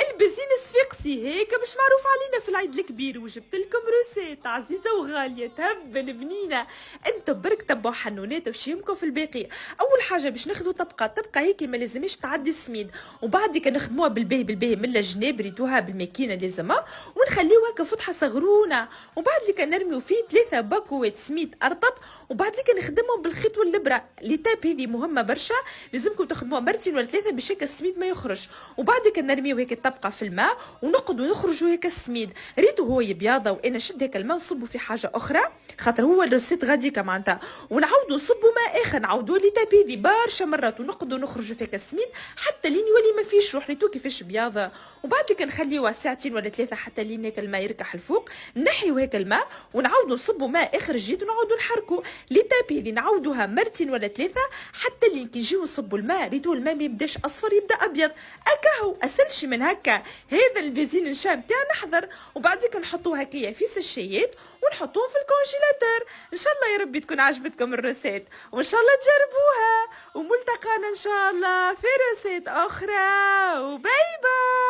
البزين الصفيقسي هيك مش معروف علينا في العيد الكبير، وجبت لكم روسيت عزيزة وغالية تهبل بنينة. انتم برك تبعوا حنونات وشيمكم في الباقي. اول حاجة باش ناخذوا طبقة هيك ما لازمش تعدي السميد، وبعد كي نخدموها بالباهي من الجناب ريتوها بالماكينة لازمها، ونخليوها كفتحة صغرونة، وبعد لي نرميو فيه 3 باكوات سميد ارطب، وبعد لي نخدمهم بالخيط واللبرة. ليتاب هذه مهمة برشا، لازمكم تخدموها مرتين ولا 3 باش هيك السميد ما يخرج، وبعد كي نرميو هيك تبقى في الماء ونقعدوا نخرجوا هيك السميد ريتو هو يبيض، وانا نشد هيك الماء نصبوا في حاجه اخرى خاطر هو الروسيت غاديكا معناتها، ونعاودوا نصبوا ماء اخر نعاودوا لي تابيدي برشا مرات، ونقعدوا نخرجوا فيك السميد حتى لين يولي ما فيش روح ريتو كيفاش بياض. وبعد كي نخليوها ساعتين ولا 3 حتى لين هيك الماء يركح الفوق، نحيو هيك الماء ونعاودوا نصبوا ماء اخر جديد ونعاودوا نحركوا لي تابيدي، نعاودوها مرتين ولا 3 حتى لين كي نجيو نصبوا الماء ريتو الماء ما يبداش اصفر يبدا ابيض. اكاهو اسلش من هكا. هذا البنزين الشام تاع نحضر، وبعديك نحطوه هكايا في سشيات ونحطوهم في الكونجيلاتور. ان شاء الله يا ربي تكون عجبتكم الروسيت، وان شاء الله تجربوها، وملتقانا ان شاء الله في روسيت اخرى، وباي باي.